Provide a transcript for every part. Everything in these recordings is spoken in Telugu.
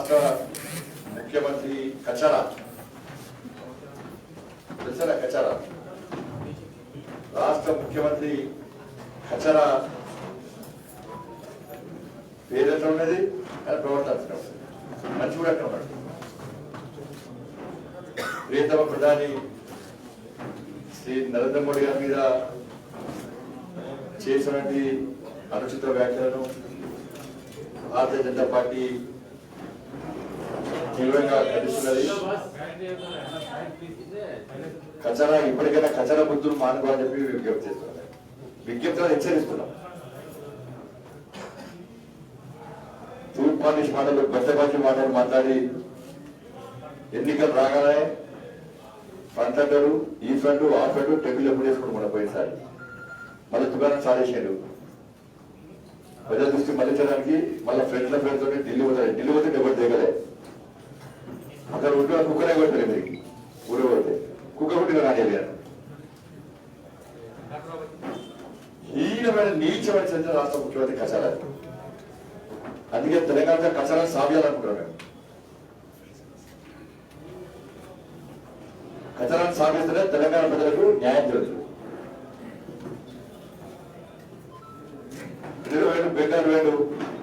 రాష్ట్ర ముఖ్యమంత్రి కచరా తెలుసా కచరా రాష్ట్ర ముఖ్యమంత్రి కచరా పేరెట్లా ఉన్నది కానీ ప్రవర్తన మంచి కూడా అట్లా ఉన్నాడు. ప్రియతమ ప్రధాని శ్రీ నరేంద్ర మోడీ గారి మీద చేసినటువంటి అనుచిత వ్యాఖ్యలను భారతీయ జనతా పార్టీ తీవ్రంగా ఖండిస్తున్నది. కచరా ఇప్పటికైనా కచరా బుద్ధులు మానుకోవాలని చెప్పి విజ్ఞప్తి చేస్తున్నారు. విజ్ఞప్తిలో హెచ్చరిస్తున్నాం. తూర్పానిష్ మాటలు గొప్పబాజీ మాటలు మాట్లాడి ఎన్నికలు రాగానే ఫ్రంట్ అంటారు, ఈ ఫ్రంట్ ఆ ఫ్రంట్ టెబుల్ ఎప్పుడు వేసుకుని మన పోయినసారి మళ్ళీ దుకాణం సాడేసాడు. ప్రజల దృష్టి మళ్ళించడానికి మళ్ళీ ఫ్రెండ్ల పేరుతో ఢిల్లీ పోతాడు. ఢిల్లీ పోతే ఎవరు దిగలే, అక్కడ ఉంటే కుక్కనే కొట్టారు. మీరు ఊరు పోతే కుక్క కొట్టిన రానియలేరు. హీనమైన నీచమైన చంద్ర రాష్ట్ర ముఖ్యమంత్రి కచరా. అందుకే తెలంగాణ కచరా సాధ్యాలనుకుంటున్నాం. మేము కచరాన్ని సాగిస్తేనే తెలంగాణ ప్రజలకు న్యాయం జరుగుతుంది. వేడు బెంగారు వేడు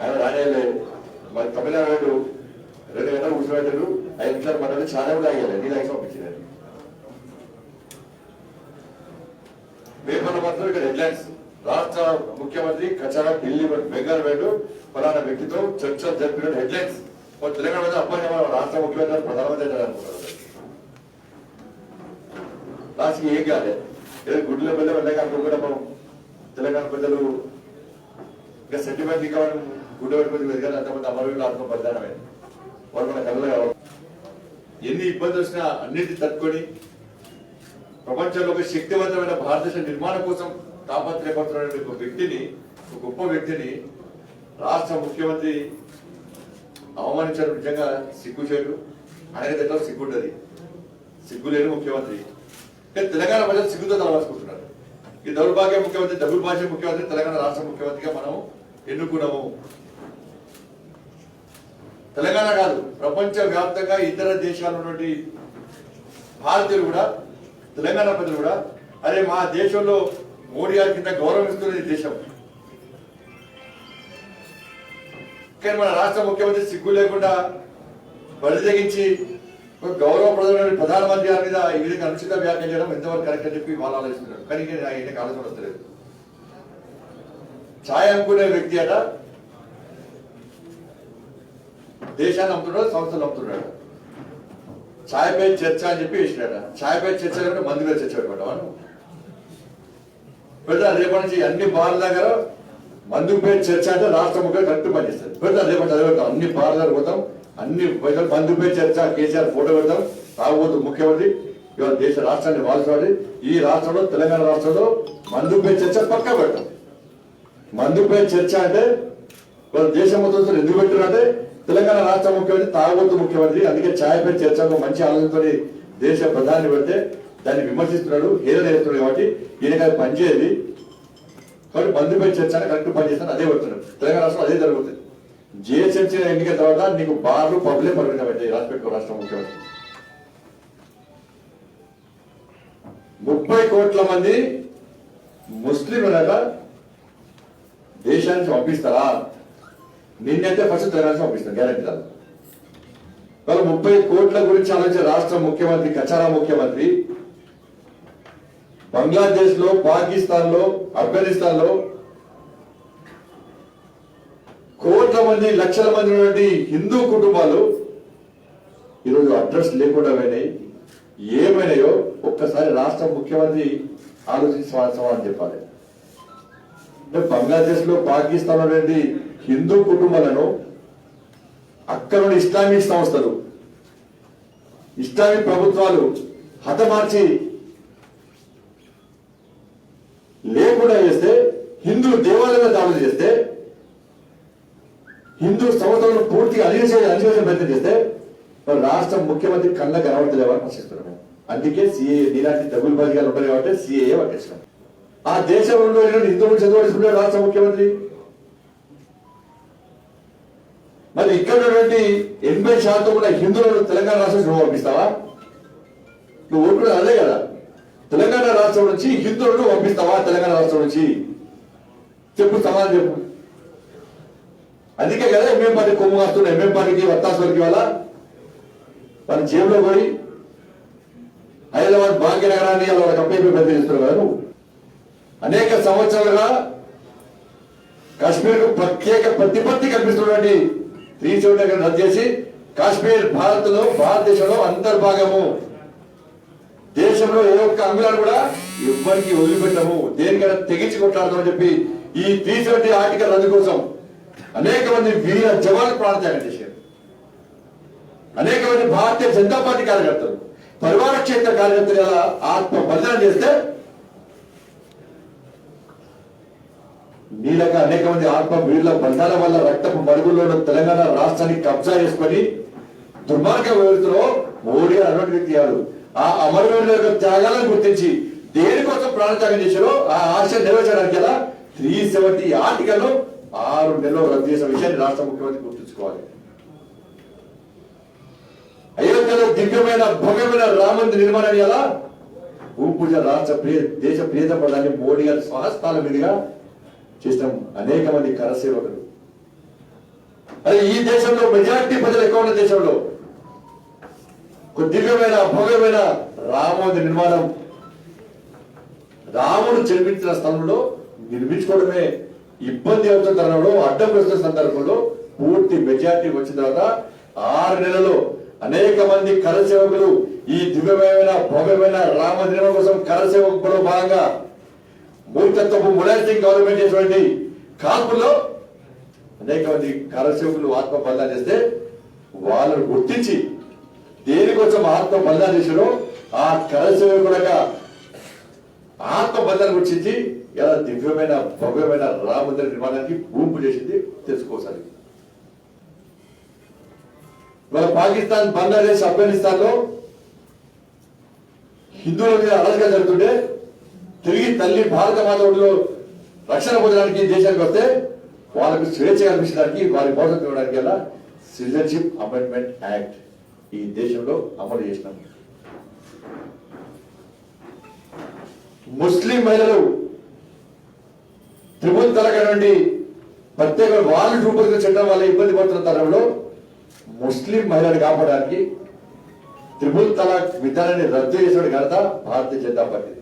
ఆయన రానేలే, మరి తమిళనాడు వేడు 2 గంటలు కూర్చోబెట్టారు. 5 నిమిషాలు మాట్లాడి చాలా కూడా అయ్యాలి. నీళ్ళు ఐదు పంపించారు. పేపర్ల మాత్రం ఇక్కడ హెడ్లైన్స్, రాష్ట్ర ముఖ్యమంత్రి కచరా ఢిల్లీ బెంగారు వేడు ఫలానా వ్యక్తితో చర్చలు జరిపిన హెడ్లైన్స్. తెలంగాణ మీద అబ్బాయి రాష్ట్ర ముఖ్యమంత్రి ప్రధానమంత్రి అనుకుంటారు. లాస్ట్కి ఏం కాలేదు. ఏదో గుడ్లో వెళ్ళే వెళ్ళాక అనుకుంటే మనం తెలంగాణ ప్రజలు ఇంకా సెంటిమెంట్ కావాలి గుడ్డ పెట్టుకుని కానీ అంతమంది అమరవీరులు ఆత్మ బలిదానమైంది. వాళ్ళు మన కళ్ళ ఎన్ని ఇబ్బందులు వచ్చినా అన్నిటిని తట్టుకొని ప్రపంచంలో ఒక శక్తివంతమైన భారతదేశ నిర్మాణం కోసం తాపత్రయపడుతున్న ఒక వ్యక్తిని, ఒక గొప్ప వ్యక్తిని రాష్ట్ర ముఖ్యమంత్రి అవమానించడం నిజంగా సిగ్గుచేటు. ఆయనకి ఎట్లా సిగ్గుంటది, సిగ్గులేని ముఖ్యమంత్రి. తెలంగాణ ప్రజలు సిగ్గుతో తలవాసుకుంటున్నారు. ఈ దౌర్భాగ్య ముఖ్యమంత్రి, దౌర్భాగ్య ముఖ్యమంత్రి తెలంగాణ రాష్ట్ర ముఖ్యమంత్రిగా మనం ఎన్నుకున్నాము. తెలంగాణ కాదు, ప్రపంచ వ్యాప్తంగా ఇతర దేశాల నుండి భారతీయులు కూడా, తెలంగాణ ప్రజలు కూడా అరే మా దేశంలో మోడీ గారి కింద గౌరవిస్తున్నది దేశం. కానీ మన రాష్ట్ర ముఖ్యమంత్రి సిగ్గు లేకుండా బలి తెగించి గౌరవప్రదమైన ప్రధానమంత్రి గారి మీద ఈ విధంగా అనుచిత వ్యాఖ్యలు చేయడం ఎంతవరకు కరెక్ట్ అని చెప్పి వాళ్ళు ఆలోచిస్తున్నారు. కానీ ఆయనకి ఆలోచన వస్తలేదు. ఛాయ్ అమ్ముకునే వ్యక్తి అట దేశాన్ని అమ్ముతున్నాడు, సంస్థలు అమ్ముతున్నాడు. ఛాయ్ పై చర్చ అని చెప్పి వేసినాడ. ఛాయ్ పై చర్చ కంటే మందు మీద చర్చ పెట్టమాట వాళ్ళు పెడతా. రేపటి నుంచి అన్ని బార్ల దగ్గర మందు పై చర్చ అంటే రాష్ట్ర ముఖ్యంగా కరెక్ట్ పనిచేస్తారు. పెడతా రేపటి చదివేస్తాం అన్ని బార్ల దగ్గర పోతాం, అన్ని మందు పై చర్చ, కేసీఆర్ ఫోటో పెడతాం. తాగుబోతు ముఖ్యమంత్రి ఇవాళ దేశ రాష్ట్రాన్ని వాల్చుకోవాలి. ఈ రాష్ట్రంలో తెలంగాణ రాష్ట్రంలో మందుపై చర్చ పక్కా పెడతాం. మందుపై చర్చ అంటే వాళ్ళ దేశం మొత్తం ఎందుకు పెట్టారంటే తెలంగాణ రాష్ట్ర ముఖ్యమంత్రి తాగుబోతు ముఖ్యమంత్రి. అందుకే ఛాయపై చర్చకు మంచి ఆలోచనతో దేశ ప్రధాని పెడితే దాన్ని విమర్శిస్తున్నాడు, హేళన చేస్తున్నాడు. కాబట్టి ఈయనకి పనిచేయదు. కాబట్టి మందుపై చర్చ కరెక్ట్ పనిచేస్తాను అదే పెడుతున్నాడు. తెలంగాణ రాష్ట్రంలో అదే జరుగుతుంది. జిహెచ్ఎంసీ ఎన్నికల తర్వాత నీకు బార్లు పబ్లే పరిమితం అయితే రాసిపెట్టుకో రాష్ట్ర ముఖ్యమంత్రి. 30 కోట్ల మంది ముస్లింలుగా దేశానికి పంపిస్తారా? నిన్నైతే ఫస్ట్ తెలంగాణ పంపిస్తాను గ్యారెంటీ కాదు. వాళ్ళు 30 కోట్ల గురించి ఆలోచించే రాష్ట్ర ముఖ్యమంత్రి కచరా ముఖ్యమంత్రి బంగ్లాదేశ్ లో, పాకిస్తాన్ లో, ఆఫ్ఘనిస్తాన్ లో కోట్ల మంది, లక్షల మంది ఉన్నటువంటి హిందూ కుటుంబాలు ఈరోజు అడ్రస్ లేకుండా పోయినాయి. ఏమైనాయో ఒక్కసారి రాష్ట్ర ముఖ్యమంత్రి ఆలోచించి సమాధానం చెప్పాలి. బంగ్లాదేశ్ లో, పాకిస్తాన్ లో ఉన్నటువంటి హిందూ కుటుంబాలను అక్కడ నుండి ఇస్లామిక్ సంస్థలు, ఇస్లామిక్ ప్రభుత్వాలు హతమార్చి లేకుండా చేస్తే, హిందూ దేవాలయాల దాడులు చేస్తే, హిందూ సంస్థలను పూర్తిగా అణిచేసే ప్రయత్నం చేస్తే రాష్ట్ర ముఖ్యమంత్రి కళ్ళ కనబడతలేవని ప్రశ్నిస్తున్నాము. అందుకే సిఏఏ నీలాంటి డబ్బులు బాధ్యతలు ఉంటాయి కాబట్టి సిఏఏ పట్టించాం. ఆ దేశంలో హిందువులు చదువుకుంటున్నాడు రాష్ట్ర ముఖ్యమంత్రి. మరి ఇక్కడ ఉన్నటువంటి 80% కూడా హిందువులను తెలంగాణ రాష్ట్రం నువ్వు పంపిస్తావా? నువ్వు ఓటు అదే కదా, తెలంగాణ రాష్ట్రం నుంచి హిందువులను పంపిస్తావా? తెలంగాణ రాష్ట్రం నుంచి చెప్పు, సమాధానం చెప్పు. అందుకే కదా ఎంఎం పార్టీ కొమ్ము కాస్తున్నా, ఎంఎం పార్టీకి వత్తాసులకి వల్ల మన జేబులో పోయి హైదరాబాద్ భాగ్యనగరాన్ని అలా కంపెనీ బదిలిస్తున్నారు కదా నువ్వు. అనేక సంవత్సరాలుగా కాశ్మీర్ కు ప్రత్యేక ప్రతిపత్తి కల్పిస్తున్నటువంటి 370 రద్దు చేసి కాశ్మీర్ భారతదేశంలో అంతర్భాగము, దేశంలో ఏ ఒక్క అంగుళాన్ని కూడా ఎవ్వరికి వదిలిపెట్టము, దేనికైనా తెగించి కొట్లాడతామని చెప్పి ఈ 370 ఆర్టికల్ రద్దు కోసం అనేక మంది వీర జవాన్లు ప్రాణత్యాగం చేశారు. అనేక మంది భారతీయ జనతా పార్టీ కార్యకర్తలు, పరివార క్షేత్ర కార్యకర్తలు ఎలా ఆత్మ బలిదానం చేస్తే నీలక అనేక మంది ఆత్మ వీరుల బంధాల వల్ల రక్తపు మరుగుల్లో తెలంగాణ రాష్ట్రాన్ని కబ్జా చేసుకొని దుర్మార్గ వ్యవస్థలో మోడీ అటువంటి వ్యక్తి కాదు. ఆ అమరవీరుల యొక్క త్యాగాలను గుర్తించి దేనికోసం ప్రాణత్యాగం చేశారో ఆ ఆశ నెరవేర్చడానికి ఎలా 370 ఆర్టికల్ 6 నెలలు రద్దు చేసిన విషయాన్ని రాష్ట్ర ముఖ్యమంత్రి గుర్తుంచుకోవాలి. అయోధ్యలో దివ్యమైన భవ్యమైన రామందిర నిర్మాణాన్ని ఎలా భూపూజ రాష్ట్ర దేశ ప్రియత ప్రధాని మోడీ గారి స్వహస్తాల మీదుగా చేసిన అనేక మంది కరసేవకులు. అదే ఈ దేశంలో మెజారిటీ ప్రజలు ఎక్కువ ఉన్న దేశంలో ఒక దివ్యమైన భవ్యమైన రామమందిర నిర్మాణం రాముడు జన్మించిన స్థలంలో నిర్మించుకోవడమే ఇబ్బంది అవుతున్న తరుణంలో, అడ్డం వస్తున్న సందర్భంలో పూర్తి మెజారిటీ వచ్చిన తర్వాత 6 నెలల్లో అనేక మంది కరసేవకులు ఈ దివ్యమైన భవ్యమైన రామమందిరం కోసం కరసేవకులో భాగంగా మూర్ఖత్వపు ములాయం సింగ్ గవర్నమెంట్ చేసినటువంటి కాల్పుల్లో అనేక మంది కరసేవకులు ఆత్మ బలిదానం చేస్తే వాళ్ళను గుర్తించి దేనికోసం ఆత్మ బలిదానం చేశారో ఆ కరసేవకులుగా ఆత్మ బలిదానం గుర్తించి ఎలా దివ్యమైన భవ్యమైన రామమందిర నిర్మాణానికి భూమి చేసింది తెలుసుకోసారి. ఇవాళ పాకిస్తాన్, బంగ్లాదేశ్, ఆఫ్ఘనిస్తాన్ లో హిందువుల మీద అరాజకాలు జరుగుతుంటే తిరిగి తల్లి భారత మాత ఒడిలో రక్షణ పొందడానికి దేశానికి వస్తే వాళ్ళకు స్వేచ్ఛ కల్పించడానికి, వారి భవిష్యత్తు ఇవ్వడానికి ఎలా సిటిజన్షిప్ అమెండ్మెంట్ యాక్ట్ ఈ దేశంలో అమలు చేసినాం. ముస్లిం మహిళలు త్రిపుల్ తలాక్ నుండి ప్రత్యేక వాళ్ళు రూపొందించిన చట్టం వల్ల ఇబ్బంది పడుతున్న తరంలో ముస్లిం మహిళలు కాపాడడానికి త్రిపుల్ తలాక్ విధానాన్ని రద్దు చేసిన ఘనత భారతీయ జనతా పార్టీ.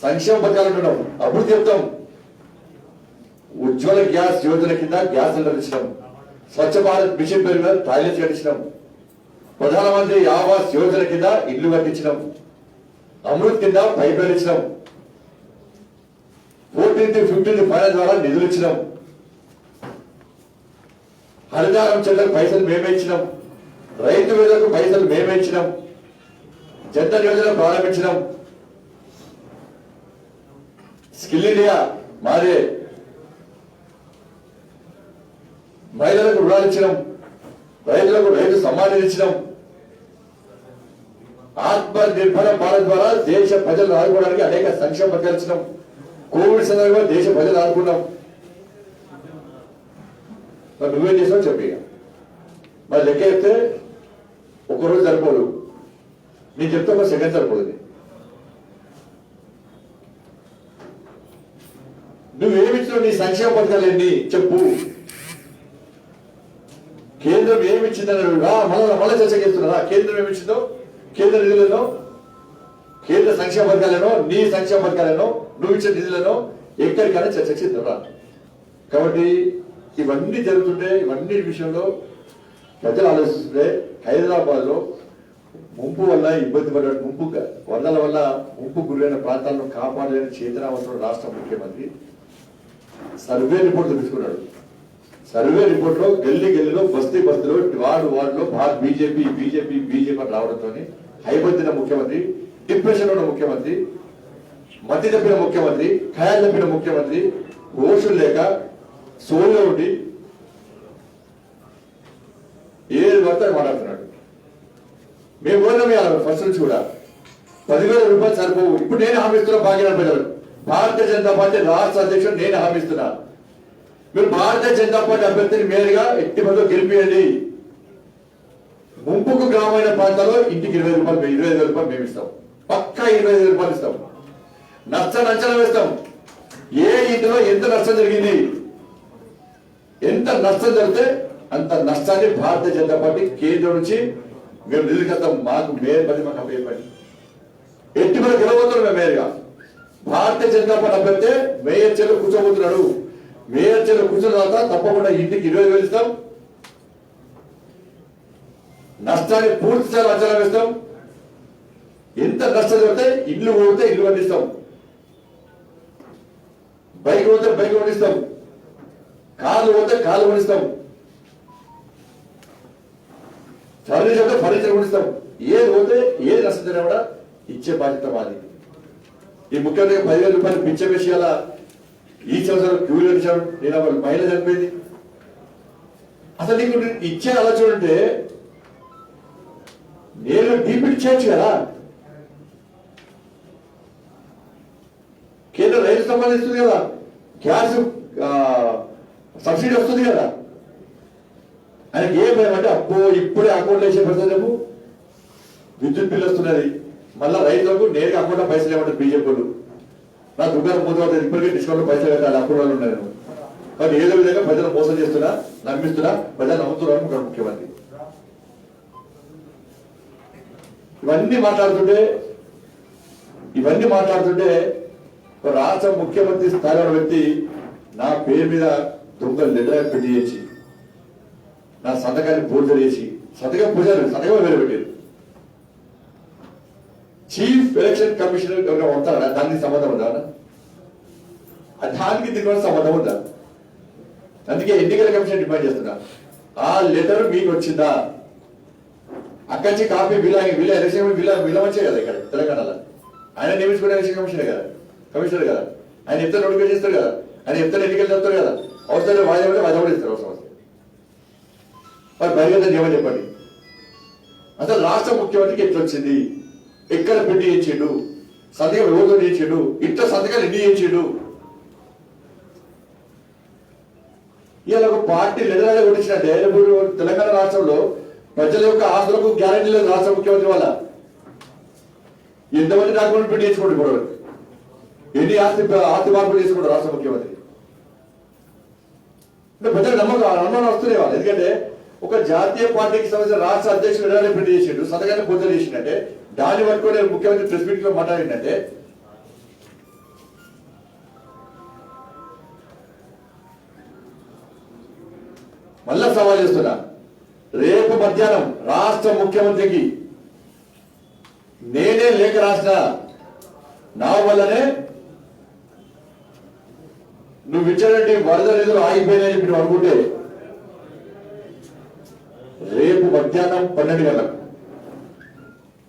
సంక్షేమ పథకాలు అంటున్నాం, అభివృద్ధి చెప్తాం. ఉజ్వల గ్యాస్ యోజన కింద గ్యాస్ సిలిండర్ ఇచ్చినాం, స్వచ్ఛ భారత్ మిషన్ పేరు మీద టాయిలెట్స్ కట్టించినాం, ప్రధానమంత్రి ఆవాస్ యోజన కింద ఇల్లు కట్టించినాం, అమృత్ కింద పైప్ లైన్ ఇచ్చినాం, 14th, 15th ఫైనాన్స్ ద్వారా నిధులు ఇచ్చినాం, హరితారం చెట్లకు పైసలు మేమే ఇచ్చినాం, రైతు వేదకు పైసలు మేమే ఇచ్చినాం, జన్ధన్ యోజన ప్రారంభించినాం, స్కిల్ ఇండియా మాదే, మహిళలకు రుణాలు ఇచ్చినాం, రైతులకు రైతు సమ్మానం ఇచ్చినాం. ఆత్మ నిర్భర భారత్ ద్వారా దేశ ప్రజలు ఆదుకోవడానికి అనేక సంక్షేమ పథకాలు ఇచ్చినాం. కోవిడ్ సందర్భంగా దేశ ప్రజలు ఆదుకున్నాం. మరి నువ్వేం చేసావు చెప్పి, మరి లెక్క చెప్తే ఒకరోజు సరిపోదు, నేను చెప్తే ఒక సెకండ్ సరిపోదు. నువ్వేమిచ్చినావు, నీ సంక్షేమ పథకాలు ఏంటి చెప్పు. కేంద్రం ఏమిచ్చిందని మళ్ళీ చర్చ చేస్తున్నారా? కేంద్రం ఏమిచ్చిందో, కేంద్ర నిధులను, కేంద్ర సంక్షేమ పథకాలను, నీ సంక్షేమ పథకాలను, నువ్వు ఇచ్చిన నిధులను ఎక్కడికైనా చర్చ చేద్దారా? కాబట్టి ఇవన్నీ జరుగుతుంటే ఇవన్నీ విషయంలో ప్రజలు ఆలోచిస్తుంటే హైదరాబాద్ లో ముంపు వల్ల ఇబ్బంది పడ్డ ముంపు వరదల వల్ల ముంపు గురైన ప్రాంతాలను కాపాడలేని చేతనావంతుడు రాష్ట్ర ముఖ్యమంత్రి సర్వే రిపోర్ట్ తీసుకున్నాడు. సర్వే రిపోర్ట్ లో గల్లీలో బస్తీలో వార్డులో బీజేపీ రావడంతో హైబద్దిన ముఖ్యమంత్రి, డిప్రెషన్ ఉన్న ముఖ్యమంత్రి, మతి తప్పిన ముఖ్యమంత్రి, ఖయాలు తప్పిన ముఖ్యమంత్రి, ఓషులు లేక సోలో ఉండి ఏది పడితే మాట్లాడుతున్నాడు. మేము కోరినాం ఫస్ట్ నుంచి కూడా 10,000 రూపాయలు సరిపోవు. ఇప్పుడు నేను హామీ ఇస్తున్నా భాగ్యనగర ప్రజలకు, భారతీయ జనతా పార్టీ రాష్ట్ర అధ్యక్షుడు నేను హామీ ఇస్తున్నా. మీరు భారతీయ జనతా పార్టీ అభ్యర్థిని మేయర్గా ఎట్టి మందిలో గెలిపియండి. ముంపుకు గ్రామీణ ప్రాంతాల్లో ఇంటికి 25,000 రూపాయలు మేము ఇస్తాం. పక్కా 25,000 రూపాయలు ఇస్తాం. నష్టం అంచనా వేస్తాం. ఏ ఇంటిలో ఎంత నష్టం జరిగింది, ఎంత నష్టం జరిగితే అంత నష్టాన్ని భారతీయ జనతా పార్టీ కేంద్రం నుంచి మేము నిధులకెళ్తాం. మాకు మేయర్ పని మాకు అప్పయ్యపడి ఎట్టి మనం గెలవబోతున్నాం. మేము మేయర్గా భారతీయ జనతా పార్టీ అభ్యర్థి మేయర్ చేలో కూర్చోబోతున్నాడు. మేయర్ చేలో కూర్చున్న తర్వాత తప్పకుండా ఇంటికి 20,000 ఇస్తాం. నష్టాన్ని పూర్తి స్థాయి అంచనా వేస్తాం. ఎంత నష్టం జరిగితే ఇల్లు కొడితే ఇల్లు పండిస్తాం, బైక్ పోతే బైక్ పండిస్తాం, కార్లు పోతే కార్లు పండిస్తాం, ఫర్నిచర్ పోతే ఫర్నిచర్ పండిస్తాం. ఏది పోతే ఏది నష్టం జరిగినా కూడా ఇచ్చే బాధ్యత మాది. ఈ ముఖ్యమంత్రి 10,000 రూపాయలు పిచ్చే విషయాల ఈ సంవత్సరం క్యూలు ఇచ్చాడు. నేను వాళ్ళ మహిళ చనిపోయింది. అసలు నీకు ఇచ్చే అలా చూడంటే నేను డీపీటీ చేయొచ్చు కదా. కేంద్ర రైతు సంబంధిస్తుంది కదా, గ్యాస్ సబ్సిడీ వస్తుంది కదా. ఆయనకి ఏం భయం అంటే అబ్బో ఇప్పుడే అకౌంట్లో వేసే పడుతుంది, రేపు విద్యుత్ బిల్లు వస్తున్నది, మళ్ళీ రైతులకు నేరుగా అకౌంట్లో పైసలు ఏమంటారు బీజేపీ వాళ్ళు. నా దుకాణం మూతపడుతుంది, ఇప్పటికే డిస్కౌంట్ పైసలు కట్టాలి, అకౌంట్లో ఉన్నాయి. కానీ ఏదో విధంగా ప్రజలు మోసం చేస్తున్నా, నమ్మిస్తున్నా, ప్రజలు నమ్ముతున్నారు అనుకుంటారు ముఖ్యమంత్రి. ఇవన్నీ మాట్లాడుతుంటే రాష్ట్ర ముఖ్యమంత్రి స్థాయిలో వ్యక్తి నా పేరు మీద దొంగ లెటర్ పెట్టి చేసి నా సంతకాన్ని పూజలు చేసి సంతకం వేరే పెట్టారు. చీఫ్ ఎలక్షన్ కమిషనర్ ఎవరైనా ఉంటారా? దానికి సంబంధం ఉందా? దానికి దీనికి సంబంధం ఉందా? అందుకే ఎన్నికల కమిషన్ డిమాండ్ చేస్తున్నా, ఆ లెటర్ మీకు వచ్చిందా? అక్కడి నుంచి కాపీ వీళ్ళ ఎలక్షన్ వీళ్ళ వచ్చే కదా ఇక్కడ తెలంగాణలో. ఆయన నియమించుకునే ఎలక్షన్ కమిషనర్ కదా. ఆయన ఎంత నోటిఫికేషన్ చేస్తారు కదా, ఆయన ఎంత ఎన్నికలు చెప్తారు కదా. అవసరం వాయిదా కూడా ఇస్తారు అవసరం వస్తే. మరి బహిరంగ ఏమని చెప్పండి. అసలు రాష్ట్ర ముఖ్యమంత్రికి ఎట్లా వచ్చింది, ఎక్కడ పెట్టి చేయించాడు, సంతకం ఎవరితో చేయించాడు, ఇంట్లో సంతకాలు ఎన్ని చేయించాడు? ఇవాళ ఒక పార్టీ లెటర్ కొట్టించినట్టే ఇప్పుడు తెలంగాణ రాష్ట్రంలో ప్రజల యొక్క ఆస్తులకు గ్యారెంటీ లేదు రాష్ట్ర ముఖ్యమంత్రి వల్ల. ఎంతమంది డాక్యుమెంట్ పెట్టి చేసుకోండి, ఇప్పుడు ఎన్ని ఆస్తి మార్పులు చేసుకోండి రాష్ట్ర ముఖ్యమంత్రి. అంటే ప్రజలకు అనుమానం వస్తున్నాయి వాళ్ళు. ఎందుకంటే ఒక జాతీయ పార్టీకి సంబంధించిన రాష్ట్ర అధ్యక్షుడు ఎలానే పెట్టి చేసిండు, సంతకాన్ని పొందలు చేసిందంటే దాన్ని పట్టుకొని ముఖ్యమంత్రి ప్రెస్ మీట్ లో మాట్లాడిందంటే మళ్ళా సవాల్ చేస్తున్నా. రేపు మధ్యాహ్నం రాష్ట్ర ముఖ్యమంత్రికి నేనే లేఖ రాసిన, నా వల్లనే నువ్వు ఇచ్చేటువంటి వరద నిధులు ఆగిపోయినాయని చెప్పి నువ్వు అనుకుంటే రేపు మధ్యాహ్నం 12 గంటలకు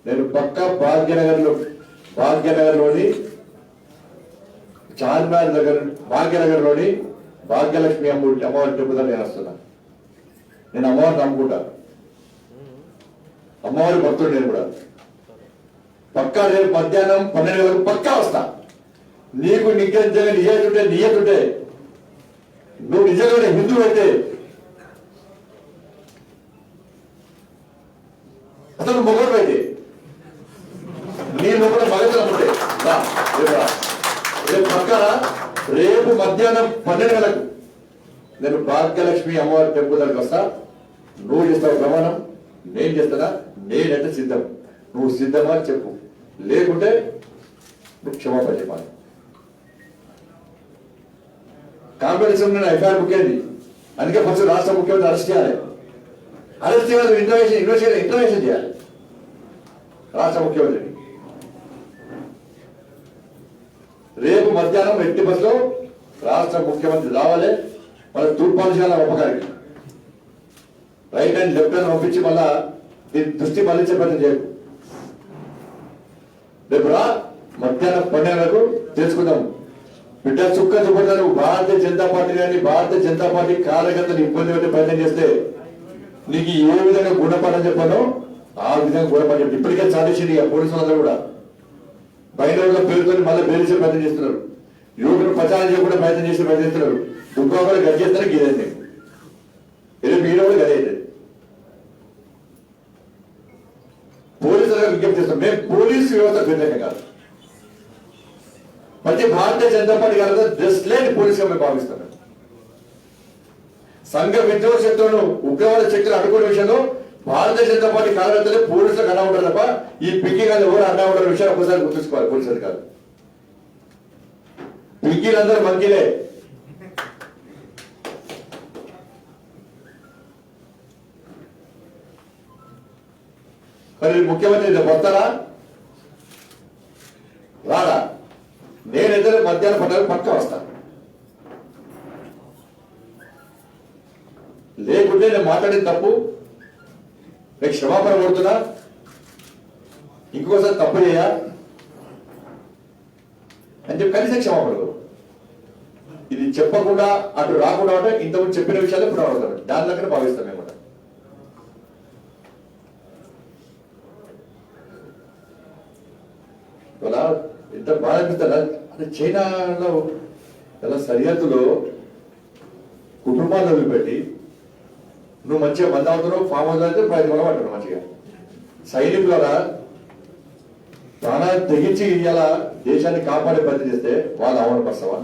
నేను పక్కా భాగ్యనగర్లోని చార్మినార్ దగ్గర భాగ్యనగర్లోని భాగ్యలక్ష్మి అమ్మవారి టెంపుల్ నేను వస్తున్నా. నేను అమ్మవారిని నమ్ముకుంటా, అమ్మవారి భక్తుడు నేను కూడా. పక్కా రేపు మధ్యాహ్నం 12 గంటలకు పక్కా వస్తా. నీకు నిజంగా నియతుంటే నువ్వు నిజంగానే హిందువు అయితే అతను మొగడు అయితే నీ మొగడు మగతలు అమ్ముంటే రేపు పక్కన రేపు మధ్యాహ్నం 12 గంటలకు నేను భాగ్యలక్ష్మి అమ్మవారి టెంపుల్ దగ్గరికి వస్తా. నువ్వు చేస్తావు ప్రమాణం, నేను చేస్తానా? నేనైతే సిద్ధం. నువ్వు సిద్ధమా చెప్పు, లేకుంటే నువ్వు క్షమాపణ చెప్పాలి. కాంపిటీషన్ నేను ఎఫ్ఐఆర్ బుక్ అయింది. అందుకే ఫస్ట్ రాష్ట్ర ముఖ్యమంత్రి అరెస్ట్ చేయాలి. ఇంటర్వేషన్ చేయాలి రాష్ట్ర ముఖ్యమంత్రిని. రేపు మధ్యాహ్నం ఎట్టి బస్సులో రాష్ట్ర ముఖ్యమంత్రి రావాలి. మన తూర్పాంశాల ఉపకారికి రైట్ హ్యాండ్ లెఫ్ట్ హ్యాండ్ పంపించి మళ్ళా దీని దృష్టి మళ్ళించే ప్రయత్నం చేయకు. రేపు రా మధ్యాహ్నం 12 గంటలకు తెలుసుకుందాం. బిడ్డ చుక్క చూపడతారు. భారతీయ జనతా పార్టీ కానీ భారతీయ జనతా పార్టీ కార్యకర్తలు ఇబ్బంది పెట్టే ప్రయత్నం చేస్తే నీకు ఏ విధంగా గుణపాఠం చెప్పానో ఆ విధంగా గుణపాఠం చెప్పి ఇప్పటికే సాధించింది. పోలీసులు అందరూ కూడా బయట పేరుతో మళ్ళీ బెదిరించే ప్రయత్నం చేస్తున్నారు. యువకులు ప్రచారం చేయకుండా ప్రయత్నిస్తున్నారు. ఇంకొకరు గది చేస్తాను గీదండి ఇది మీరు కూడా గది అవుతుంది. పోలీసులుగా విజ్ఞప్తి చేస్తాం, మేము పోలీసు వ్యవస్థ వ్యతిరేకం కాదు. ప్రతి భారతీయ జనతా పార్టీ గారు డ్రెస్ లేని పోలీసుగా మేము భావిస్తాం. సంఘ విద్రోహ శక్తులను ఉగ్రవాద శక్తులు అడ్డుకునే విషయంలో భారతీయ జనతా పార్టీ కార్యకర్తలే పోలీసులకు అన్నా ఉంటారు తప్ప ఈ పిక్కి గారు ఎవరు అన్నా ఉంటారు విషయాన్ని ఒకసారి గుర్తుంచుకోవాలి. పోలీసు అధికారులు పిక్కీలందరూ మంకీలే. మరి ముఖ్యమంత్రి వస్తారా రాడా? నేనైతే మధ్యాహ్నం పట్టాలి పక్క వస్తాను, లేకుంటే నేను మాట్లాడిన తప్పు నేను క్షమాపణ కోరుతున్నా. ఇంకోసారి తప్పు చేయ అని చెప్పి కనీసం క్షమాపణ కోరు. ఇది చెప్పకుండా అటు రాకుండా ఉంటే ఇంతకుముందు చెప్పిన విషయాలు ఇప్పుడు అడుగుతాడు, దాని దగ్గర భావిస్తాం మేము. ఇలా ఎంత బాధ అనిపిస్తుందా అంటే చైనాలో ఇలా సరిహద్దులో కుటుంబాలను వదిలిపెట్టి నువ్వు మంచిగా మంది అవుతున్నావు, ఫామ్ హౌస్ అయితే 10 మంది అంటున్నావు మంచిగా. సైనికుల ప్రాణాలు తెగించి ఇలా దేశాన్ని కాపాడే పద్ధతి చేస్తే వాళ్ళు అవమానపరుస్తావా?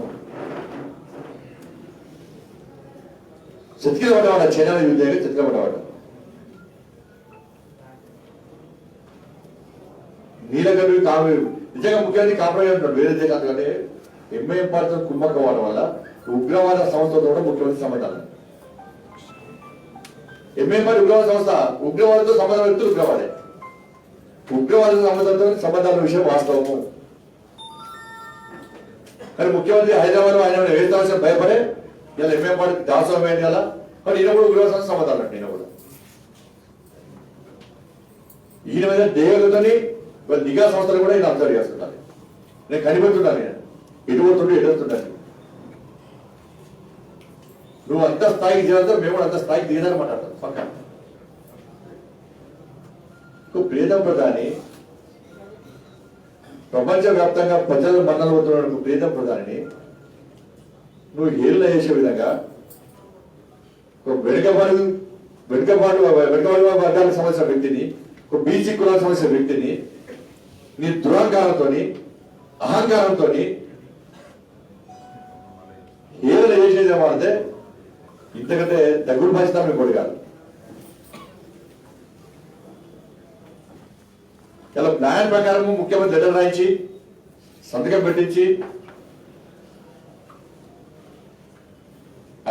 చతికిల పడ్డవాడ చైనాలో యూజ్ చేయగా చతికిల పడ్డవాడు. నీలగడ్డ కామె నిజంగా ముఖ్యమంత్రి కాపాడే ఉంటాడు వేరే దేశాలు. కానీ ఎంఐఎం పార్టీ కుమ్మక్క వాడడం వల్ల ఉగ్రవాద సంస్థతో కూడా ముఖ్యమంత్రి సంబంధాలు. ఎంఐఎం పార్టీ ఉగ్రవాద సంస్థ, ఉగ్రవాదంతో సంబంధం వ్యక్తులు ఉగ్రవాదే. ఉగ్రవాద సంబంధాల విషయం వాస్తవము. కానీ ముఖ్యమంత్రి హైదరాబాద్ ఆయన వేస్తాల్సిన భయపడే ఇలా ఎంఐఎం పార్టీ దాసోహం ఏంటి అలా. మరి ఈయన కూడా ఉగ్రవాద సంస్థ సంబంధాలు అంటే ఈయన కూడా ఈయన మీద దేవతని నిఘా సంస్థలు కూడా ఈయన అబ్జర్వ్ చేస్తుంటారు. నేను కనిపెడుతున్నాను, నేను ఎటుపోతుంటే ఎదురుతుంటాను. నువ్వు అంత స్థాయికి దిగాలంటే మేము కూడా అంత స్థాయికి దిగదాన్ని మాట్లాడతాం పక్క. ప్రియతమ ప్రధాని ప్రపంచవ్యాప్తంగా ప్రజల మన్నలు అవుతున్న ప్రియతమ ప్రధానిని నువ్వు హేళన చేసే విధంగా ఒక వెనుకబాటు వర్గాలకు సంబంధించిన వ్యక్తిని, ఒక బీసీ కులాలకు సంబంధించిన వ్యక్తిని నీ దురహంకారంతో అహంకారంతో హేళన చేసేదేమో అంటే ఇంతకంటే దగ్గర బాధ్యత మీకు కాదు. ఇలా ప్లాన్ ప్రకారం ముఖ్యమంత్రి లెటర్ రాయించి సంతకం పెట్టించి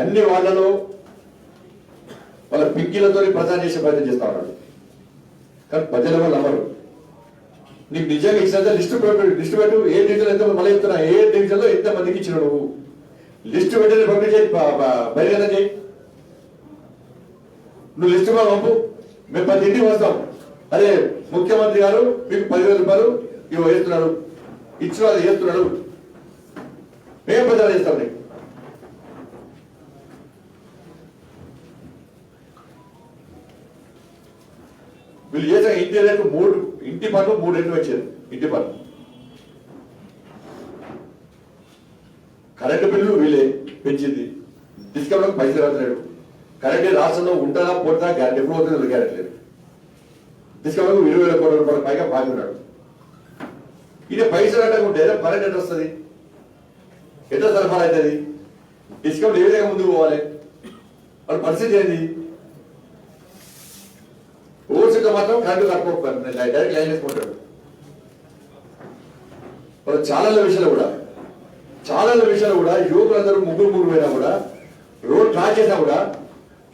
అన్ని వాళ్ళలో వాళ్ళ పిక్కీలతో ప్రచారం చేసే ప్రయత్నం చేస్తా ఉన్నాడు. కానీ ప్రజల వాళ్ళు అమరు. నీకు నిజంగా ఇచ్చిన లిస్టు పెట్టు. ఏ డివిజన్ ఎంత మళ్ళీ చెప్తున్నా, ఏ డివిజన్ లో ఎంత మందికి ఇచ్చిన నువ్వు లిస్టు పెట్టి పబ్లిక్ చేయి, బహిరంగం చేయి. నువ్వు లిస్టు కూడా పంపు, మేము 10 ఇంటికి వస్తాం. అదే ముఖ్యమంత్రి గారు మీకు 10,000 రూపాయలు ఇవి వేస్తున్నాడు, ఇచ్చిన వాళ్ళు చేస్తున్నాడు, మేము ప్రచారం చేస్తాం. నీకు వీళ్ళు చేసిన ఇంటి రేటు 3 ఇంటి పన్ను 3 రెట్లు వచ్చేది. ఇంటి పన్ను, కరెంటు బిల్లు వీళ్ళే పెంచింది, డిస్కౌంట్ పైసలు రాస్తున్నాడు. కరెంట్ రాష్ట్రంలో ఉంటారా పోతా గ్యారెంటీ ఎప్పుడు అవుతుంది గ్యారెంటీ లేదు. డిస్కౌంట్ 20,000 కోట్ల రూపాయల పైగా బాగా ఉన్నాడు. ఇది పైసలు కట్టకుంటే కరెంట్ ఎట్లా వస్తుంది, ఎట్లా సరఫరా అవుతుంది, డిస్కౌంట్ ఏ విధంగా ముందుకు పోవాలి, వాళ్ళ పరిస్థితి ఏంది? ఓవర్సీట్లో మాత్రం కరెంటు కట్టుకోకపోయారు, డైరెక్ట్ లైన్ వేసుకుంటాడు. వాళ్ళ ఛానళ్ళ విషయంలో కూడా యువకులందరూ ముగ్గురు పోయినా కూడా రోడ్ క్రాస్ చేసినా కూడా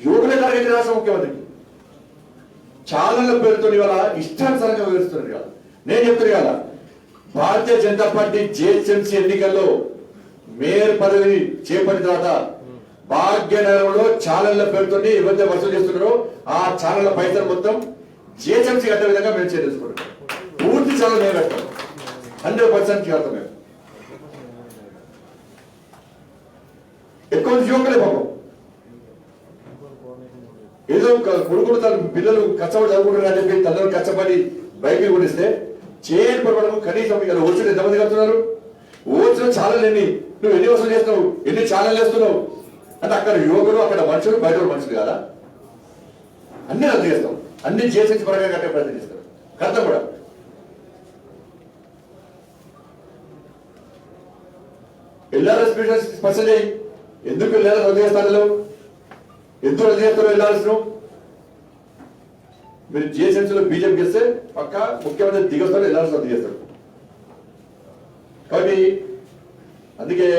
యువకులే టార్గెట్ రాష్ట్ర ముఖ్యమంత్రికి. ఛానళ్ళ పేరుతో ఇవాళ ఇష్టానుసారంగా వివరిస్తున్నారు. ఇవాళ నేను చెప్తున్నా కదా, భారతీయ జనతా పార్టీ జిహెచ్ఎంసీ ఎన్నికల్లో మేయర్ పదవి చేపట్టిన తర్వాత భాగ్యనగరంలో ఛానళ్ళ పేరుతో ఎవరైతే వసూలు చేస్తున్నారో ఆ ఛానళ్ళ పైసలు మొత్తం జిహెచ్ఎంసీ కట్టే విధంగా మేము చేసుకుంటాం. పూర్తి ఛానల్ మేము కట్టాం, 100% కడతాం. మేము ఎక్కువ యువకులే పాపం ఏదో కొడుకులు తన పిల్లలు కష్టపడి చదువుకుంటారు అని చెప్పి తల్లిదండ్రులు కష్టపడి బైకులు కొనిస్తే చేయడం కనీసం ఇలా ఎంతమంది కడుతున్నారు? ఓచిన ఛానల్ ఎన్ని, నువ్వు ఎన్ని వసూలు చేస్తున్నావు, ఎన్ని ఛానల్ వేస్తున్నావు, అంటే అక్కడ యువకులు అక్కడ మనుషులు బయట మనుషులు కదా, అన్ని రద్దు చేస్తాం, అన్ని చేసి పరంగా కట్టే ప్రయత్నం చేస్తారు, కడతాం కూడా. ఎల్ఆర్ఎస్ స్పెషల్ చేయి, ఎందుకు ఎల్ఆర్ఎస్ రద్దు చేస్తారు, ఎందుకు రద్దు చేస్తారు ఎల్ఆర్ఎస్ ను? మీరు జిహెచ్ఎంసీలో బీజేపీ చేస్తే పక్క ముఖ్యమంత్రి దిగొస్తాడు, ఎల్ఆర్ఎస్ రద్దు చేస్తాడు. కాబట్టి అందుకే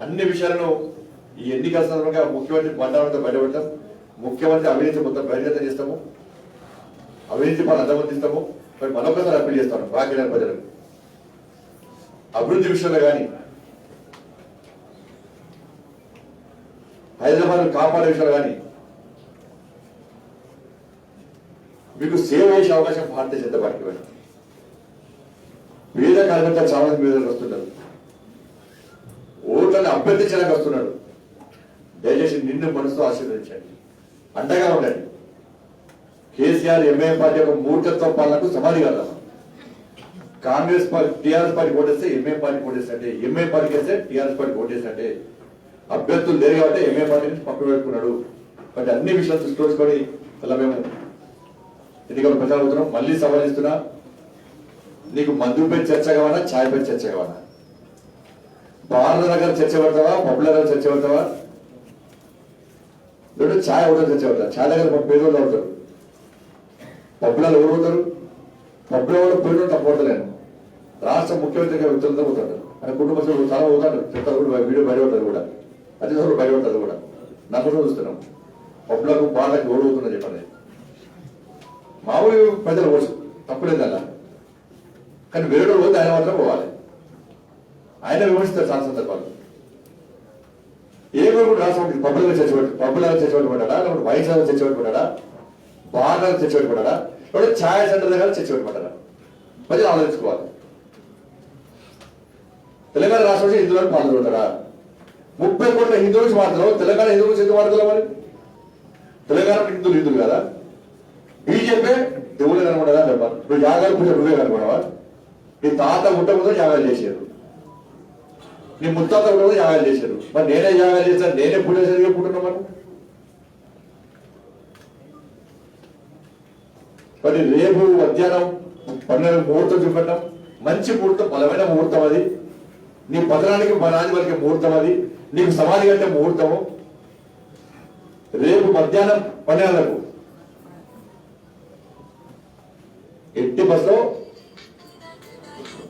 అన్ని విషయాలను ఈ ఎన్నికల సందర్భంగా ముఖ్యమంత్రి బండారంతో బయటపెడతాం, ముఖ్యమంత్రి అవినీతి మొత్తం బహిర్గతం చేస్తాము, అవినీతి పనులు అంతమందిస్తాము. మరి మరొకసారి అప్పీల్ చేస్తాను బాకీ ప్రజలకు, అభివృద్ధి విషయంలో కానీ హైదరాబాద్ కాపాడే విషయంలో కానీ మీకు సేవ చేసే అవకాశం భారతీయ జనతా పార్టీ పైన. పేద కార్యకర్తలు చాలా మంది మీద వస్తున్నారు, ఓట్లను అభ్యర్థించడానికి వస్తున్నాడు. దయచేసి నిన్ను మనసుతో ఆశీర్వదించండి, అండగా ఉండండి. కేసీఆర్ ఎంఐఎం పార్టీ యొక్క మూర్ఖత్వ పాలనకు సమాధి కదా. కాంగ్రెస్ పార్టీ టీఆర్ఎస్ పార్టీ ఓటేస్తే ఎంఐఎం పార్టీ ఓటేస్తే, ఎంఐఎం పార్టీకి వేస్తే టీఆర్ఎస్ పార్టీ ఓటేస్తే అభ్యర్థులు లేరు కాబట్టి ఎంఐఎం పార్టీ నుంచి పక్కన పెట్టుకున్నాడు. కాబట్టి అన్ని విషయాలు దృష్టి వచ్చుకొని అలా మేము ఎన్నికలు ప్రచారం అవుతున్నాం. మళ్ళీ సవాలిస్తున్నా, నీకు మందుపై చర్చ కావాలా, ఛాయ్పై చర్చ కావాలా? బార్ల దగ్గర చర్చ పెడతావా, పబ్బుల దగ్గర చర్చ పెడతావా? లేదా ఛాయ్ ఒకటి చర్చ పెడతా? ఛాయ్ దగ్గర పేదోళ్ళు అవుతారు, పబ్బులలో ఎవరు పోతారు? పబ్బుల వాళ్ళు పేరు తప్పడతలేను. రాష్ట్ర ముఖ్యమంత్రి వ్యక్తులతో పోతాడు, ఆయన కుటుంబ సభ్యులు చాలా పోతాడు, చెప్తారు కూడా, వీడియో బయటపడతారు కూడా, అతి సభ్యులు బయటపడతారు కూడా. నా కోసం చూస్తున్నాం పబ్బులకు బార్లకు ఎవరు పోతున్నా చెప్పండి. మామూలు ప్రజలు పోవచ్చు, తప్పులేదల్లా, కానీ వేరే పోతే ఆయన మాత్రం పోవాలి. ఆయన విమర్శిస్తారు చాలా సందర్భాలు. ఏ కూడా రాష్ట్రం పబ్బులుగా చర్చపెట్టుకుంటాడా, లేకపోతే వైన్స్ చర్చపెట్టుకుంటాడా, బాగా చర్చపెట్టుకుంటాడా, లేకపోతే ఛాయ్ సెంటర్ దగ్గర చర్చపెట్టుకుంటారా? ప్రజలు ఆలోచించుకోవాలి. తెలంగాణ రాష్ట్రం హిందువులను పాల్గొంటారా? 30 కోట్ల హిందువులు మాత్రం తెలంగాణ హిందువులు ఎందుకు మాట్లాడాలి? మరి తెలంగాణ హిందువులు కదా, బీజేపీ దేవుళ్ళు కనబడదా? నువ్వు యాగాలు పూజ నువ్వే కనబడవా? నీ తాత ముట్టముందు యాగాలు చేశారు, నీ ముత్తాత కూడా యాగాలు చేశారు. మరి నేనే యాగాలు చేశాను, నేనే పూజ చేసి పుట్టున్నా. మరి రేపు మధ్యాహ్నం 12 ముహూర్తం చూపెట్టాం, మంచి ముహూర్తం, బలమైన ముహూర్తం అది. నీ పతనానికి రాజు వరకు ముహూర్తం అది, నీకు సమాధి కంటే ముహూర్తము. రేపు మధ్యాహ్నం 12 గంటలకు ఎట్టి బస్సులో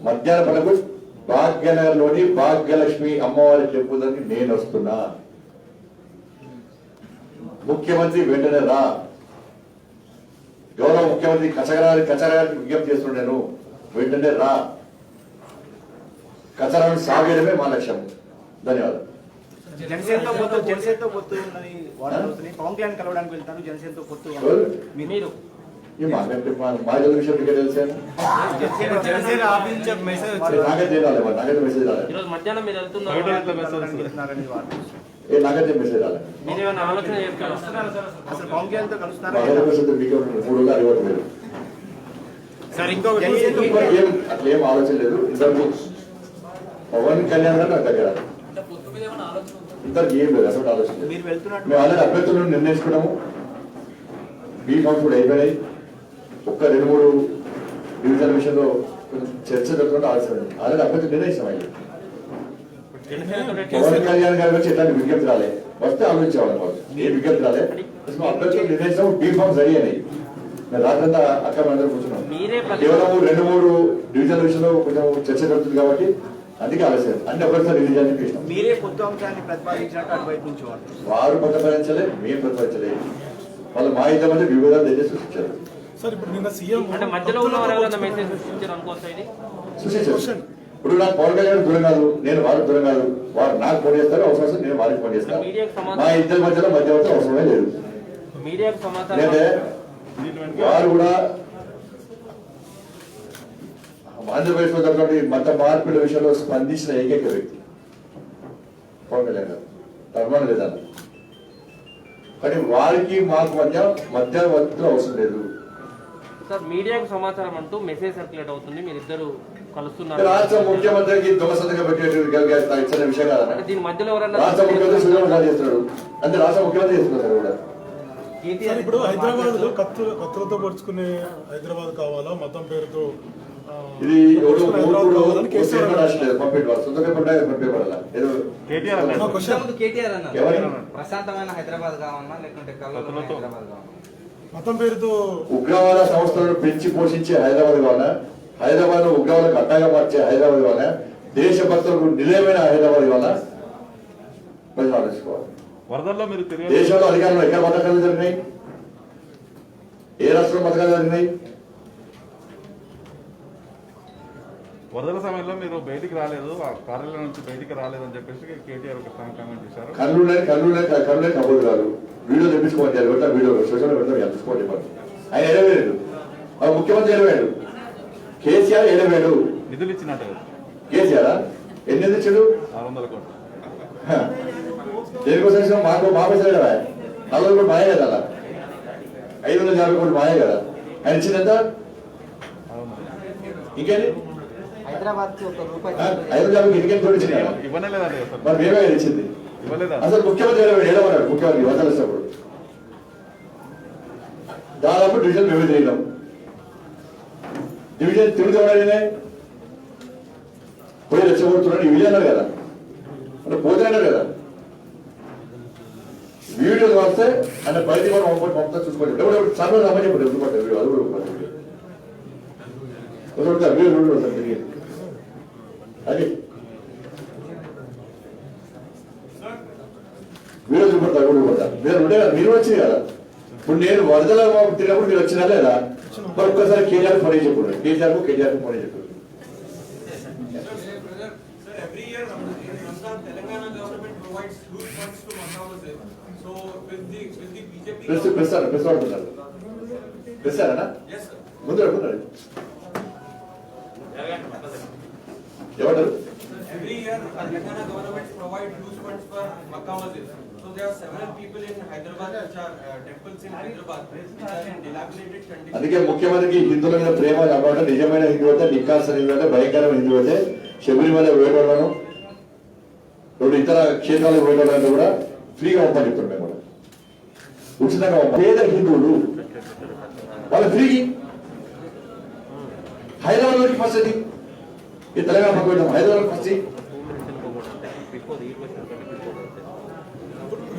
మధ్యాహ్నం పడకు భాగ్యనగర్ లోని భాగ్యలక్ష్మి అమ్మవారి టెంపుల్ దగ్గరికి నేను వస్తున్నా. ముఖ్యమంత్రి వెంటనే రా. గౌరవ ముఖ్యమంత్రి కచరానికి విజ్ఞప్తి చేస్తున్నాను, వెంటనే రా. కచరాన్ని సాగేయడమే మా లక్ష్యం. ధన్యవాదాలు. జనసేనతో పొత్తు ఉన్నది, పవన్ కళ్యాణ్ కలవడానికి వెళ్తారు. జనసేనతో పొత్తు మీరు మాజీ విషయం మీకు తెలిసాను, నాకైతే రాలేదు, నాకైతే మెసేజ్ రాలేదు, నాకైతే మెసేజ్ రాలేదు. అసలు పవన్ కళ్యాణ్ తో కలుస్తున్నారు. మీకు 3 రోజులు అడిగట్లేదు, అట్లా ఏం ఆలోచన లేదు. ఇంతకు పవన్ కళ్యాణ్ గారు నాకు దగ్గర ఇంతకు ఏం లేదు, అసలు ఆలోచన లేదు. మేము ఆల్రెడీ అభ్యర్థులను నిర్ణయించుకున్నాము, బీ ఫామ్స్ కూడా అయిపోయినాయి. ఒక్క 2-3 డివిజన్ విషయంలో చర్చ జరుగుతుంటే ఆలోచన ఆల్రెడీ అభ్యర్థులు నిర్ణయించాం. పవన్ కళ్యాణ్ గారి వచ్చి ఎట్లాంటి విజ్ఞప్తి రాలే, వస్తే ఆలోచించేవాళ్ళం. ఏ విజ్ఞప్తి రాలే, అభ్యర్థులు నిర్ణయించాం. బీ ఫామ్స్ రెడీ అయినాయి. మేము రాత్రంతా అక్కడ అందరూ కూర్చున్నాం. కేవలం 2-3 డివిజన్ విషయంలో కొంచెం చర్చ జరుగుతుంది కాబట్టి అందుకే ఆలోచన అన్ని ఒకసారి రిలీజ్ అని ఇష్టం. మీరే కొత్త అంశాన్ని ప్రతిపాదించినట్టు అటువైపు నుంచి వారు ప్రతిపాదించలే, మేము ప్రతిపాదించలే. వాళ్ళు మా ఇద్దరు మధ్య విభేదాలు తెచ్చి సృష్టించారు. సృష్టించారు. ఇప్పుడు నాకు పవన్ కళ్యాణ్ దూరం కాదు, నేను వారికి దూరం కాదు. వారు నాకు ఫోన్ చేస్తారు, అవసరం నేను వారికి ఫోన్ చేస్తాను. మా ఇద్దరి మధ్యలో మధ్యవర్తి అవసరమే లేదు. అంటే వారు కూడా ఆంధ్రప్రదేశ్ లో జరిగినటువంటి మత మార్పిడి విషయంలో స్పందించిన ఏకైక వ్యక్తి పవన్ కళ్యాణ్ గారు, ధర్మాన లేదన్న. కానీ వారికి మాకు మధ్యవర్తులు అవసరం లేదు. సార్ మీడియాకు సమాచారం అంటూ మెసేజ్ సర్క్యులేట్ అవుతుంది, మీరిద్దరు కలుస్తున్నారు. రాష్ట్ర ముఖ్యమంత్రికి దొంగ సంతకం పెట్టేటువంటి ఇచ్చిన విషయం కాదన్న. అంటే దీని మధ్యలో ఎవరన్నా రాష్ట్ర ముఖ్యమంత్రి సుజనా చేస్తున్నాడు అంటే రాష్ట్ర ముఖ్యమంత్రి చేస్తున్నారు కూడా. సార్ ఇప్పుడు హైదరాబాద్ లో కత్తులతో పొడుచుకునే హైదరాబాద్ కావాలా మతం పేరుతో ఇది ఎవరు రాష్ట్రం పంపించాలి సొంత పంపించబడాల ఏదో కేటీఆర్ అన్నారు ఎవరు ప్రశాంతమైన హైదరాబాద్ కావాలన్నా లేకుంటే కళ్ళలో హైదరాబాద్ కావాలన్నా మతం పేరుతో ఉగ్రవాద సంస్థలను పెంచి పోషించే హైదరాబాద్ కావాలా, హైదరాబాద్ ఉగ్రవాదకు అడ్డాగా మార్చే హైదరాబాద్ కావాలా, దేశభక్తులకు నిలయమైన హైదరాబాద్ కావాలా, ప్రజలు ఆలోచించుకోవాలి. వరదల్లో మీరు దేశంలో అధికారంలో ఎక్కడ పథకాలు జరిగినాయి, ఏ రాష్ట్రంలో పథకాలు జరిగినాయి? వరదల సమయంలో మీరు బయటికి రాలేదు, ఆ కార్యాలయం నుంచి బయటికి రాలేదని చెప్పేసి కేటీఆర్ ఒక స్ట్రాంగ్ కామెంట్ చేశారు. కళ్ళు కబోదు కాదు, వీడియో తెప్పించుకోవాలి, పెడతాం వీడియో సోషల్ పెడతాం తెప్పించుకోండి. ఆయన ఎడవేడు, మన ముఖ్యమంత్రి ఎడవేడు, కేసీఆర్ ఎడవేడు. నిధులు ఇచ్చినట్టు కదా కేసీఆర్ ఎన్ని ఇచ్చాడు? 600 కోట్లు. దేనికోసం మా పైసలు కదా, 40 కోట్లు మాయే కదా, అలా 550 కోట్లు మాయే కదా. ఆయన ఇచ్చిందంతా ఇంకేంటి హైదరాబాద్ కి 1 రూపాయి 550 ఇంకేం తోడించింది ఇవ్వనే లేదండి అసలు. మరి మేమే ఇచ్చింది. ఇవ్వలేదా అసలు ముఖ్యమంత్రి ఏడమన్నాడు, ముఖ్యమంత్రి వదలిసినప్పుడు దాదాపు డివిజన్ మేము తిరిగినాం. డివిజన్ తిరుగుతున్నాడే పోయి రెచ్చగొడుతున్నాడు, ఈ విజయ్ అన్నారు కదా, అంటే పోతే అన్నారు కదా. వీడియోలు వస్తే అంటే బయట కూడా పంపుతా చూసుకోండి. ఎవరు సమయం రమ్మని చెప్పండి, ఎందుకంటే అది కూడా వీడియో తిరిగి అది వీడియో చూపడతా కూడా చూపడతా. మీరు వచ్చింది కదా, ఇప్పుడు నేను వరదల తిరిగినప్పుడు మీరు వచ్చినా లేదా? మరి ఒక్కసారి కేజీఆర్ ఫోన్ చెప్పండి, కేజీఆర్ ఫోన్ చెప్పండి. Every year, Ramzan, Telangana government provides huge funds to Makkah. So, with the BJP. Press వాడుతున్నారు. ప్రెస్సారా? Yes, sir. ముందు అడుగుతున్నారు ఏమంటారు? Every year, Telangana government provides huge funds for Makkah Masjid. So, there are several people in Hyderabad which are temples in Hyderabad which are in dilapidated condition. అందుకే ముఖ్యమంత్రికి హిందువుల మీద ప్రేమ కాబట్టి నిజమైన హిందూ అయితే, నిక్కాల్సిన హిందూ అయితే, భయంకరమైన హిందూ అయితే శబరిమల వేయడం రెండు ఇతర క్షేత్రాలకు వేయడం కూడా ఫ్రీగా పంపని చెప్తున్నాం. మేము కూడా ఉచితంగా పేద హిందువులు వాళ్ళ ఫ్రీకి హైదరాబాద్ ఫస్ట్ అది ఈ తెలంగాణ పక్కన హైదరాబాద్ ఫస్ట్.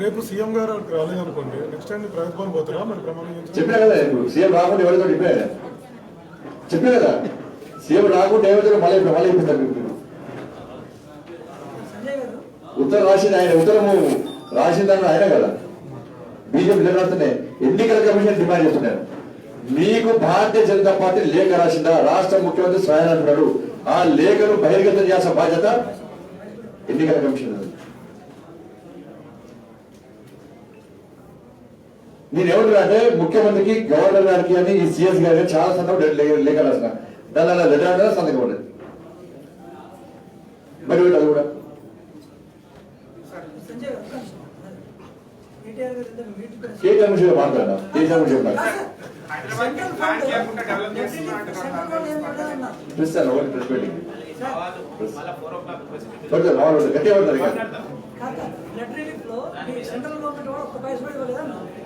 రేపు సీఎం గారు రాలేదనుకోండి, నెక్స్ట్ టైం ప్రైవేట్ భవన్ పోతారా మరి ప్రమాణం చెప్పినా కదా, ఇప్పుడు సీఎం రాకుండా ఎవరితో చెప్పినా కదా, సీఎం రాకుండా ఎవరితో మళ్ళీ ఇప్పిస్తారు. ఉత్తరం రాసింది ఆయన, ఉత్తరము రాసిందని ఆయన కదా. బీజేపీ రాస్తున్నాయి, ఎన్నికల కమిషన్ డిమాండ్ చేస్తున్నాను, మీకు భారతీయ జనతా పార్టీ లేఖ రాసిందా? రాష్ట్ర ముఖ్యమంత్రి స్వయం అంటున్నాడు, ఆ లేఖను బహిర్గతం చేయాల్సిన బాధ్యత ఎన్నికల కమిషన్. నేనేమంటున్నా అంటే ముఖ్యమంత్రికి, గవర్నర్ గారికి అని ఈ సిఎస్ గారికి చాలా సందర్భం లేఖ రాసిన, దాని అలా లెటర్ సంతకం ఉండదు. మరి అది కూడా కేటీఆర్ విషయంలో మాట్లాడా, కేటీఆర్ విషయం ప్రెస్ గట్టిగా పడతారు.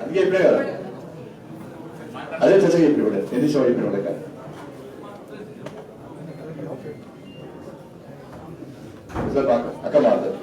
అందుకే చెప్పినా కదా, అదే చర్చ చెప్పిన ఎన్ని విషయం చెప్పిన అక్క మాట్లాడు.